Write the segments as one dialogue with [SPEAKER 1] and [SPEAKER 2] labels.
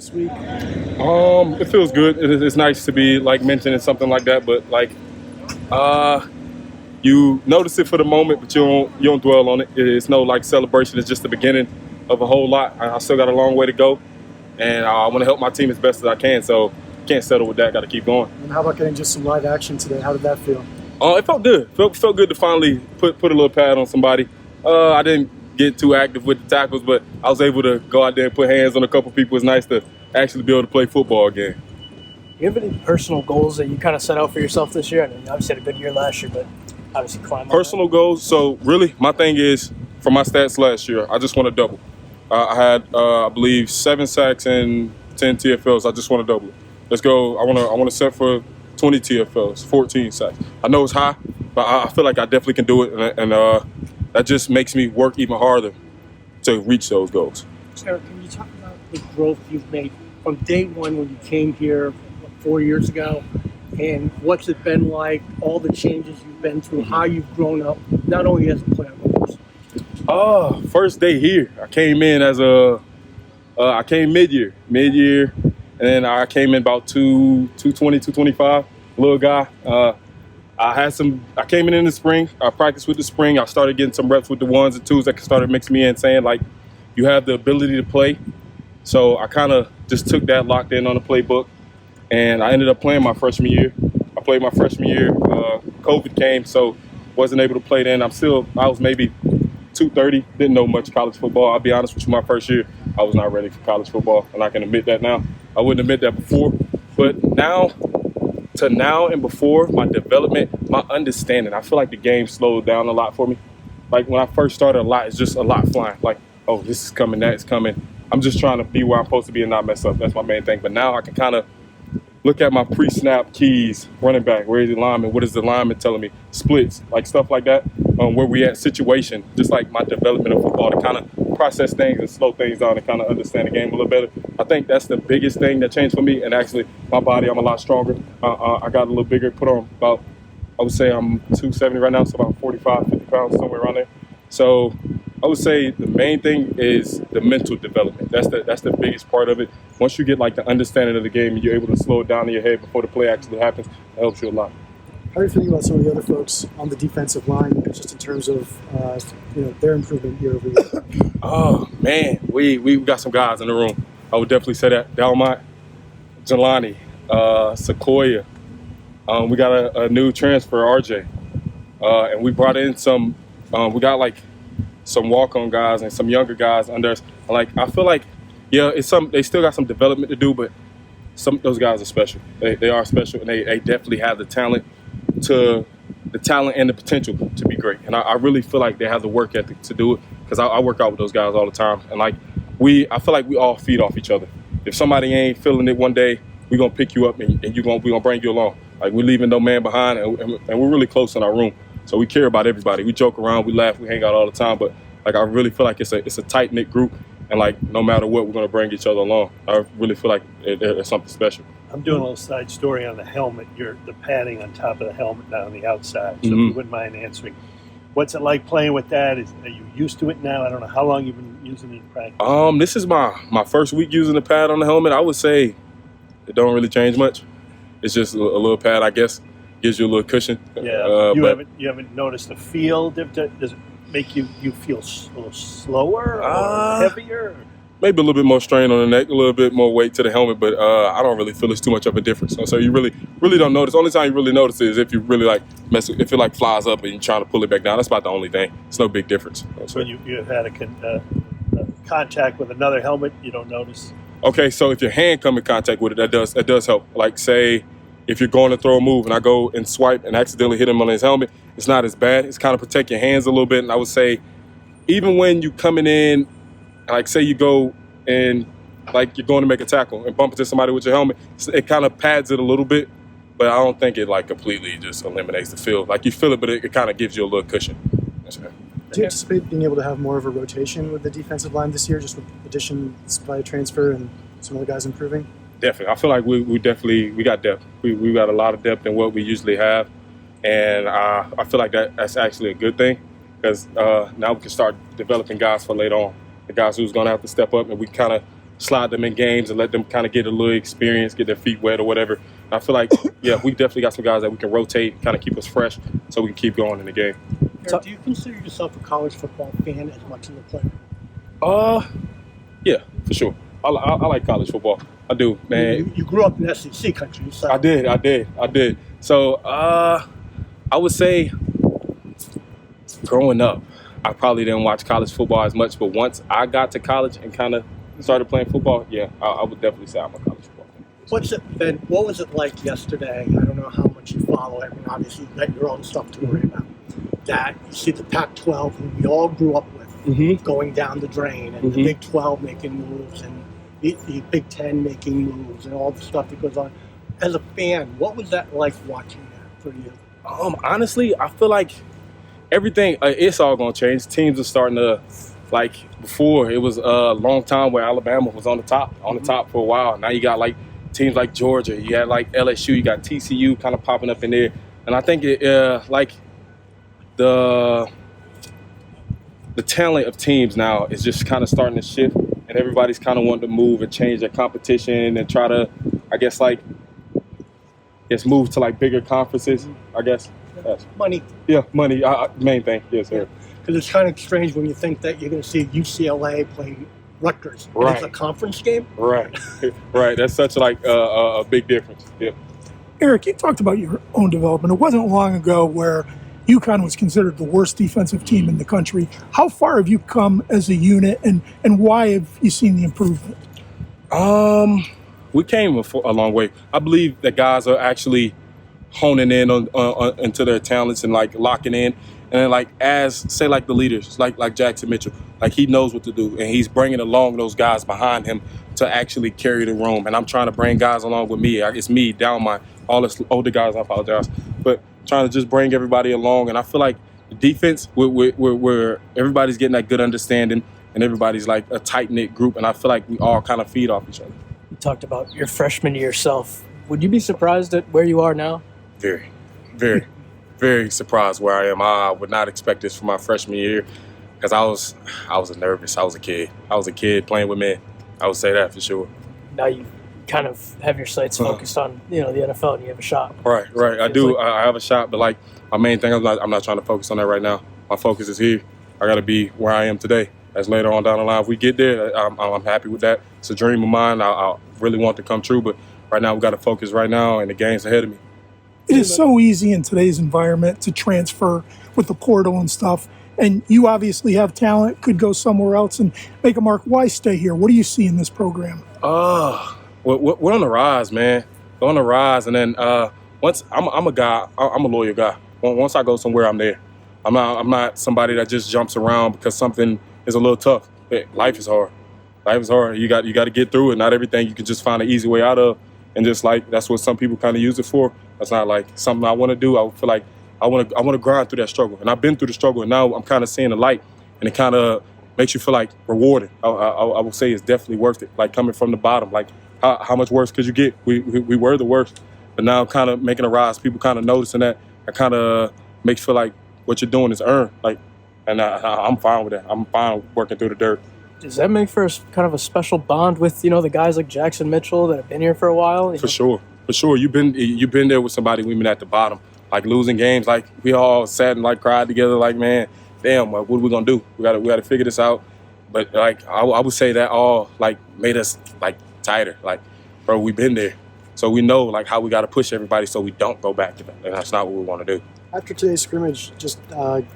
[SPEAKER 1] this week?
[SPEAKER 2] It feels good. It's nice to be mentioned in something like that, but you notice it for the moment, but you don't dwell on it. It's no celebration. It's just the beginning of a whole lot. I still got a long way to go, and I want to help my team as best as I can. So can't settle with that. Got to keep going.
[SPEAKER 1] And how about getting just some live action today? How did that feel?
[SPEAKER 2] It felt good. Felt good to finally put a little pad on somebody. I didn't get too active with the tackles, but I was able to go out there and put hands on a couple people. It's nice to actually be able to play football again.
[SPEAKER 3] Do you have any personal goals that you kind of set out for yourself this year? I mean, you obviously had a good year last year, but obviously climb.
[SPEAKER 2] Personal goals. So really, my thing is for my stats last year, I just want to double. I had, I believe, 7 sacks and 10 TFLs. I just want to double it. Let's go. I want to set for 20 TFLs, 14 sacks. I know it's high, but I feel like I definitely can do it, and that just makes me work even harder to reach those goals.
[SPEAKER 4] Eric, can you talk about the growth you've made from day one when you came here 4 years ago, and what's it been like, all the changes you've been through, how you've grown up, not only as a player, but
[SPEAKER 2] first day here, I came in as I came mid-year, and then I came in about 220, 225, little guy. I came in the spring. I practiced with the spring. I started getting some reps with the 1s and 2s that started mixing me in, saying, you have the ability to play. So I kind of just took that, locked in on the playbook, and I ended up playing my freshman year. I played my freshman year. COVID came, so wasn't able to play then. I was maybe 230, didn't know much college football. I'll be honest with you, my first year, I was not ready for college football, and I can admit that now. I wouldn't admit that before, but now and before, my development, my understanding, I feel like the game slowed down a lot for me. When I first started, it's just a lot flying. Oh, this is coming, that is coming. I'm just trying to be where I'm supposed to be and not mess up. That's my main thing. But now I can kind of look at my pre-snap keys, running back, where is the lineman, what is the lineman telling me, splits, stuff like that, where we at, situation, just my development of football to kind of process things and slow things down and kind of understand the game a little better. I think that's the biggest thing that changed for me. And actually, my body, I'm a lot stronger. I got a little bigger, put on about, I would say I'm 270 right now, so about 45, 50 pounds, somewhere around there. So I would say the main thing is the mental development. That's the biggest part of it. Once you get the understanding of the game and you're able to slow it down in your head before the play actually happens, it helps you a lot.
[SPEAKER 1] How are you feeling about some of the other folks on the defensive line, just in terms of their improvement year over year?
[SPEAKER 2] Oh man, we got some guys in the room. I would definitely say that Delmont, Jelani, Sequoia. We got a new transfer, RJ, and we brought in some. We got some walk-on guys and some younger guys under us. I feel they still got some development to do, but those guys are special. They are special, and they definitely have the talent and the potential to be great. And I really feel like they have the work ethic to do it, because I work out with those guys all the time. And I feel like we all feed off each other. If somebody ain't feeling it one day, we're gonna pick you up and we're gonna bring you along. We're leaving no man behind, and we're really close in our room. So we care about everybody. We joke around, we laugh, we hang out all the time. But I really feel like it's a tight knit group, and no matter what, we're gonna bring each other along. I really feel like it's something special.
[SPEAKER 5] I'm doing a little side story on the helmet. The padding on top of the helmet, not on the outside. So if you wouldn't mind answering, what's it like playing with that? Are you used to it now? I don't know how long you've been using it in practice.
[SPEAKER 2] This is my first week using the pad on the helmet. I would say it don't really change much. It's just a little pad, I guess. Gives you a little cushion.
[SPEAKER 5] Yeah. You haven't noticed the feel? Does it make you feel a little slower or heavier?
[SPEAKER 2] Maybe a little bit more strain on the neck, a little bit more weight to the helmet, but I don't really feel it's too much of a difference. So you really don't notice. The only time you really notice it is if you really mess with, if it flies up and you're trying to pull it back down. That's about the only thing. It's no big difference.
[SPEAKER 5] So when you've had a contact with another helmet, you don't notice?
[SPEAKER 2] Okay, so if your hand come in contact with it, that does help. Say, if you're going to throw a move and I go and swipe and accidentally hit him on his helmet, it's not as bad. It's kind of protect your hands a little bit. And I would say, even when you coming in, say you go and you're going to make a tackle and bump into somebody with your helmet, it kind of pads it a little bit, but I don't think it completely just eliminates the feel. You feel it, but it kind of gives you a little cushion. That's right.
[SPEAKER 1] Do you anticipate being able to have more of a rotation with the defensive line this year, just with additions by transfer and some of the guys improving?
[SPEAKER 2] Definitely. I feel like we got depth. We got a lot of depth in what we usually have. And I feel like that's actually a good thing, because now we can start developing guys for later on. The guys who's going to have to step up, and we kind of slide them in games and let them kind of get a little experience, get their feet wet or whatever. I feel like, yeah, we definitely got some guys that we can rotate, kind of keep us fresh so we can keep going in the game.
[SPEAKER 4] Eric, do you consider yourself a college football fan as much as a player?
[SPEAKER 2] Yeah, for sure. I like college football. I do, man.
[SPEAKER 4] You grew up in SEC country. So.
[SPEAKER 2] I did. So I would say growing up, I probably didn't watch college football as much, but once I got to college and kind of started playing football, yeah, I would definitely say I'm a college football fan.
[SPEAKER 4] What was it like yesterday? I don't know how much you follow it. I mean, obviously, you got your own stuff to worry about. That you see the Pac12, who we all grew up with, going down the drain, and the Big 12 making moves, and the Big Ten making moves, and all the stuff that goes on. As a fan, what was that like watching that for you?
[SPEAKER 2] Honestly, I feel like everything, it's all going to change. Teams are starting to, like, before, it was a long time where Alabama was on the top for a while. Now you got, like, teams like Georgia. You got, like, LSU. You got TCU kind of popping up in there. And I think, the talent of teams now is just kind of starting to shift. And everybody's kind of wanting to move and change their competition and try to, I guess, like, move to, like, bigger conferences, I guess. Yes.
[SPEAKER 4] Money.
[SPEAKER 2] Yeah, money. Main thing. Yes, sir.
[SPEAKER 4] Because it's kind of strange when you think that you're going to see UCLA playing Rutgers.
[SPEAKER 2] Right.
[SPEAKER 4] It's a conference game.
[SPEAKER 2] Right. Right. That's such like a big difference. Yeah.
[SPEAKER 6] Eric, you talked about your own development. It wasn't long ago where UConn was considered the worst defensive team in the country. How far have you come as a unit, and why have you seen the improvement?
[SPEAKER 2] We came a long way. I believe that guys are actually honing in on into their talents and like locking in, and then like as say like the leaders like Jackson Mitchell, like he knows what to do and he's bringing along those guys behind him to actually carry the room. And I'm trying to bring guys along with me. It's me down my all the older guys. I apologize, but trying to just bring everybody along. And I feel like the defense where everybody's getting that good understanding and everybody's like a tight knit group. And I feel like we all kind of feed off each other.
[SPEAKER 3] You talked about your freshman year self. Would you be surprised at where you are now?
[SPEAKER 2] Very, very, very surprised where I am. I would not expect this for my freshman year because I was nervous. I was a kid playing with men. I would say that for sure.
[SPEAKER 3] Now you kind of have your sights focused on the NFL and you have a shot.
[SPEAKER 2] Right. I do. I have a shot, but like my main thing, I'm not trying to focus on that right now. My focus is here. I got to be where I am today. As later on down the line, if we get there, I'm happy with that. It's a dream of mine. I really want it to come true, but right now we got to focus right now, and the game's ahead of me.
[SPEAKER 6] It is so easy in today's environment to transfer with the portal and stuff. And you obviously have talent, could go somewhere else and make a mark. Why stay here? What do you see in this program?
[SPEAKER 2] We're on the rise, man. We're on the rise. And then once I'm a guy, I'm a loyal guy. Once I go somewhere, I'm there. I'm not somebody that just jumps around because something is a little tough. Life is hard. You got to get through it. Not everything you can just find an easy way out of. And just like that's what some people kind of use it for. That's not like something I want to do. I feel like I want to grind through that struggle. And I've been through the struggle, and now I'm kind of seeing the light, and it kind of makes you feel like rewarded. I would say it's definitely worth it. Like coming from the bottom, like how much worse could you get? We were the worst, but now I'm kind of making a rise. People kind of noticing that. It kind of makes you feel like what you're doing is earned. Like, and I'm fine with that. I'm fine working through the dirt.
[SPEAKER 3] Does that make for kind of a special bond with the guys like Jackson Mitchell that have been here for a while?
[SPEAKER 2] For sure. You've been there with somebody we've been at the bottom, like losing games. Like we all sat and like cried together. Like, man, damn, what are we gonna do? We gotta figure this out. But like I would say that all like made us like tighter. Like, bro, we've been there, so we know like how we gotta push everybody so we don't go back to that. And that's not what we want to do.
[SPEAKER 1] After today's scrimmage, just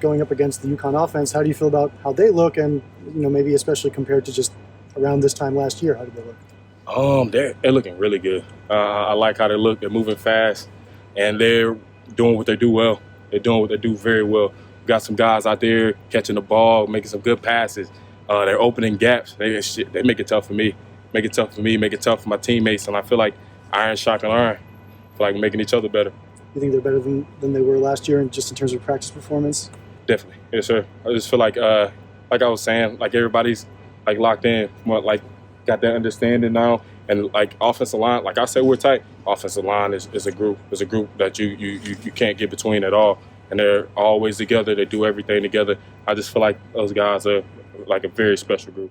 [SPEAKER 1] going up against the UConn offense, how do you feel about how they look, and maybe especially compared to just around this time last year? How did they look?
[SPEAKER 2] They're looking really good. I like how they look. They're moving fast, and they're doing what they do well. They're doing what they do very well. We got some guys out there catching the ball, making some good passes. They're opening gaps. They make it tough for me. Make it tough for me. Make it tough for my teammates. And I feel like iron sharpens iron. I feel like we're making each other better.
[SPEAKER 1] You think they're better than they were last year, and just in terms of practice performance?
[SPEAKER 2] Definitely, yes, sir. I just feel like I was saying, like everybody's like locked in, like got that understanding now, and like offensive line, like I said, we're tight. Offensive line is a group that you can't get between at all, and they're always together. They do everything together. I just feel like those guys are like a very special group.